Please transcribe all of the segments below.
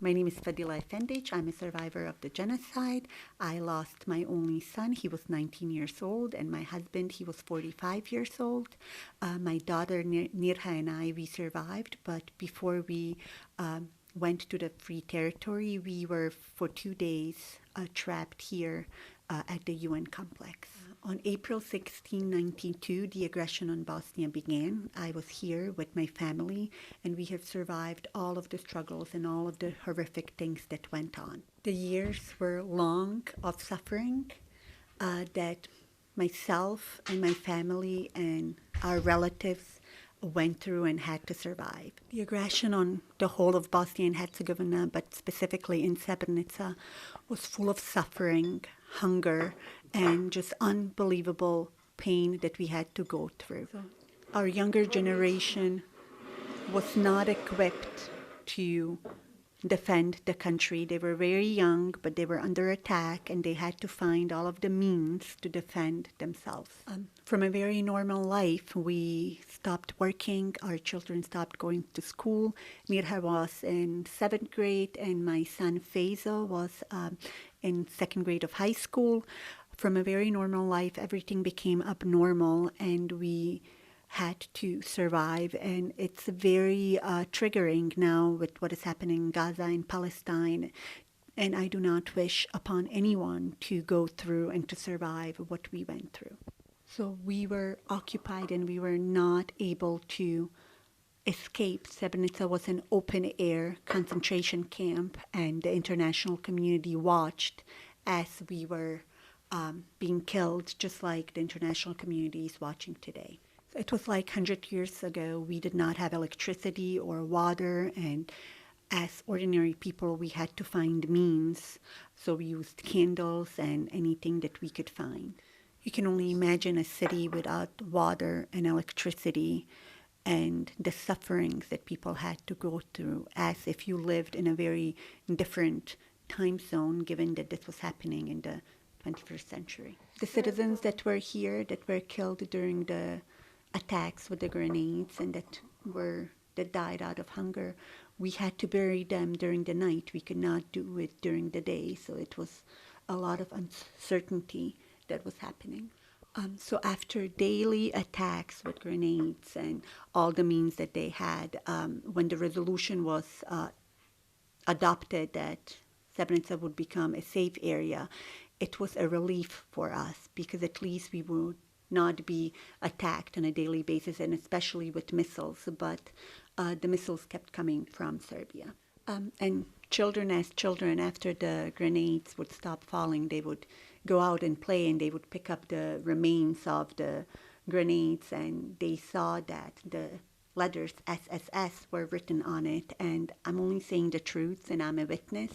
My name is Fadila Efendic. I'm a survivor of the genocide. I lost my only son. He was 19 years old, and my husband, he was 45 years old. My daughter, Nirha, and I, we survived, but before we went to the free territory, we were for 2 days trapped here at the UN complex. On April 16, 1992, the aggression on Bosnia began. I was here with my family, and we have survived all of the struggles and all of the horrific things that went on. The years were long of suffering that myself and my family and our relatives went through and had to survive. The aggression on the whole of Bosnia and Herzegovina, but specifically in Srebrenica, was full of suffering, hunger, and just unbelievable pain that we had to go through. Our younger generation was not equipped to defend the country. They were very young, but they were under attack, and they had to find all of the means to defend themselves. From a very normal life, we stopped working, our children stopped going to school. Mirha was in 7th grade, and my son Faiza was in 2nd grade of high school. From a very normal life, everything became abnormal, and we had to survive, and it's very triggering now with what is happening in Gaza and Palestine, and I do not wish upon anyone to go through and to survive what we went through. So we were occupied and we were not able to escape. Srebrenica was an open-air concentration camp, and the international community watched as we were being killed, just like the international community is watching today. It was like 100 years ago. We did not have electricity or water, and as ordinary people, we had to find means. So we used candles and anything that we could find. You can only imagine a city without water and electricity and the sufferings that people had to go through, as if you lived in a very different time zone, given that this was happening in the 21st century. The citizens that were here, that were killed during the attacks with the grenades and that died out of hunger, we had to bury them during the night. We could not do it during the day, so it was a lot of uncertainty that was happening. So after daily attacks with grenades and all the means that they had, when the resolution was adopted that Srebrenica would become a safe area, it was a relief for us, because at least we would not be attacked on a daily basis, and especially with missiles, but the missiles kept coming from Serbia. And children, after the grenades would stop falling, they would go out and play, and they would pick up the remains of the grenades, and they saw that the letters SSS were written on it, and I'm only saying the truth, and I'm a witness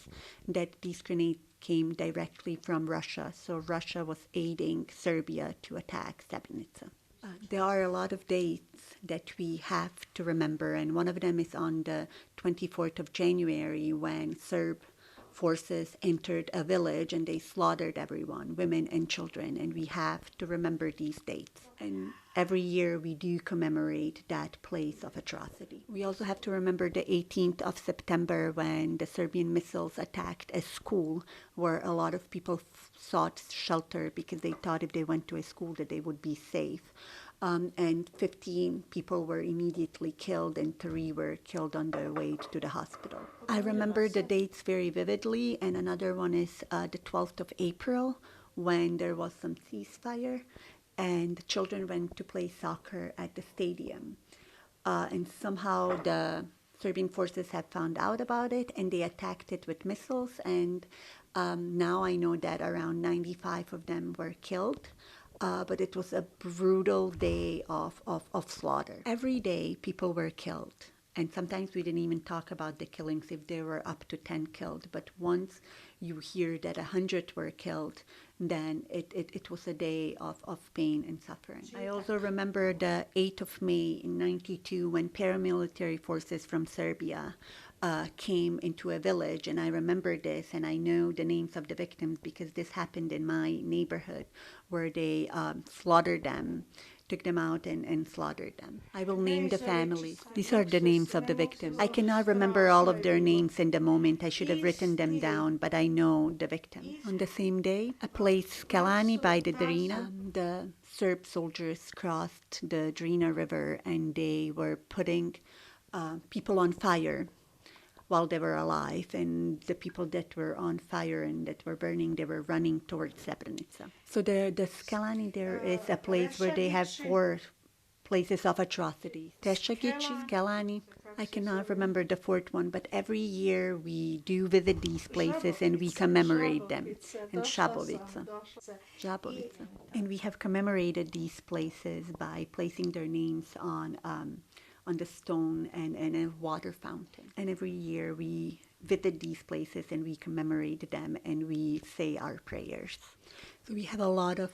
that these grenades came directly from Russia, so Russia was aiding Serbia to attack Srebrenica. There are a lot of dates that we have to remember, and one of them is on the 24th of January, when Serb forces entered a village and they slaughtered everyone, women and children, and we have to remember these dates. And every year we do commemorate that place of atrocity. We also have to remember the 18th of September, when the Serbian missiles attacked a school where a lot of people sought shelter because they thought if they went to a school that they would be safe. And 15 people were immediately killed, and 3 were killed on their way to the hospital. I remember the dates very vividly, and another one is the 12th of April, when there was some ceasefire, and children went to play soccer at the stadium. And somehow the Serbian forces had found out about it, and they attacked it with missiles, and now I know that around 95 of them were killed. But it was a brutal day of slaughter. Every day people were killed, and sometimes we didn't even talk about the killings if there were up to 10 killed, but once you hear that 100 were killed, then it was a day of pain and suffering. I also remember the 8th of May in 92, when paramilitary forces from Serbia came into a village, and I remember this, and I know the names of the victims because this happened in my neighborhood, where they slaughtered them. took them out and slaughtered them. I will name the families. These are the names of the victims. I cannot remember all of their names in the moment. I should have written them down, but I know the victims. On the same day, a place, Kalani by the Drina, the Serb soldiers crossed the Drina River and they were putting people on fire while they were alive, and the people that were on fire and that were burning, they were running towards Srebrenica. So the Skalani, there is a place where they have 4 places of atrocities. Teshagici, Skalani, I cannot remember the 4th one, but every year we do visit these places and we commemorate them. And Shabovica. And we have commemorated these places by placing their names on the stone and a water fountain. And every year we visit these places and we commemorate them and we say our prayers. So we have a lot of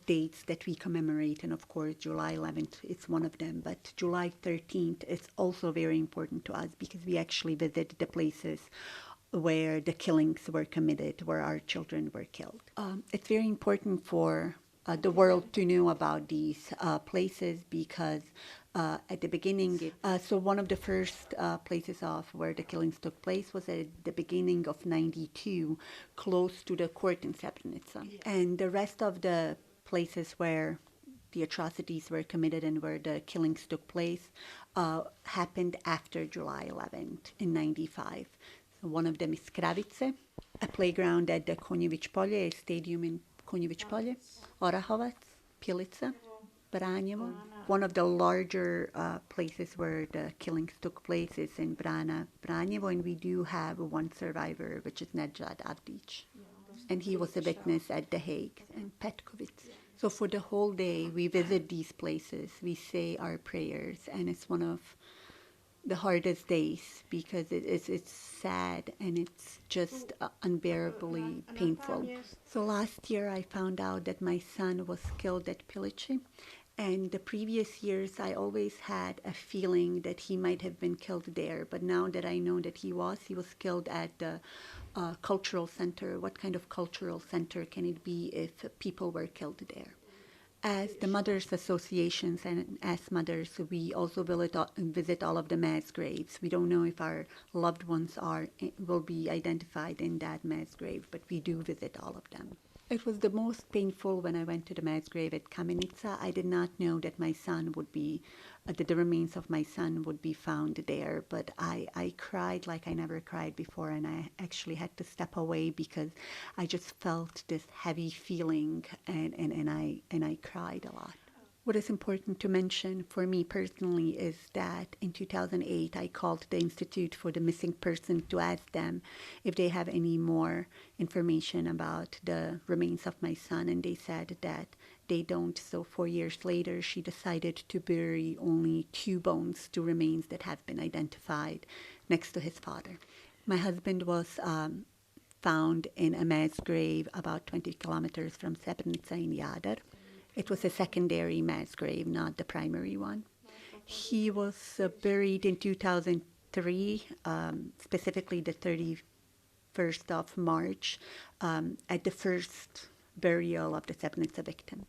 dates that we commemorate, and of course July 11th is one of them, but July 13th is also very important to us because we actually visit the places where the killings were committed, where our children were killed. It's very important for the world to know about these places because at the beginning, so one of the first places of where the killings took place was at the beginning of '92, close to the court in Srebrenica. Yeah. And the rest of the places where the atrocities were committed and where the killings took place happened after July 11th in '95. So one of them is Kravice, a playground at the Konjević Polje, a stadium in Konjević Polje, Orahovac, Pilica, Branjevo. One of the larger places where the killings took place is in Branjevo, and we do have one survivor, which is Nedžad Avdić. And he was a witness at The Hague, and Petkovic. So for the whole day, we visit these places, we say our prayers, and it's one of the hardest days because it's sad and it's just unbearably painful. So last year I found out that my son was killed at Pilici, and the previous years I always had a feeling that he might have been killed there, but now that I know that he was killed at the cultural center. What kind of cultural center can it be if people were killed there? As the Mothers Associations and as mothers, we also visit all of the mass graves. We don't know if our loved ones will be identified in that mass grave, but we do visit all of them. It was the most painful when I went to the mass grave at Kamenica. I did not know that my son would be, that the remains of my son would be found there, but I cried like I never cried before, and I actually had to step away because I just felt this heavy feeling, and I cried a lot. What is important to mention for me personally is that in 2008 I called the Institute for the Missing Persons to ask them if they have any more information about the remains of my son, and they said that they don't. So 4 years later she decided to bury only 2 bones, 2 remains that have been identified next to his father. My husband was found in a mass grave about 20 kilometers from Srebrenica in Jadar. It was a secondary mass grave, not the primary one. He was buried in 2003, specifically the 31st of March, at the first burial of the Srebrenica victim.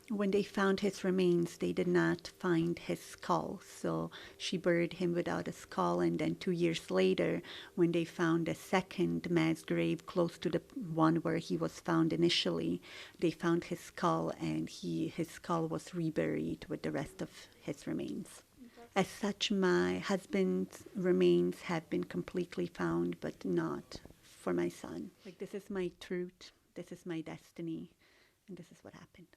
When they found his remains, they did not find his skull, so she buried him without a skull, and then 2 years later, when they found a second mass grave close to the one where he was found initially, they found his skull, and his skull was reburied with the rest of his remains. As such, my husband's remains have been completely found, but not for my son. Like, this is my truth, this is my destiny, and this is what happened.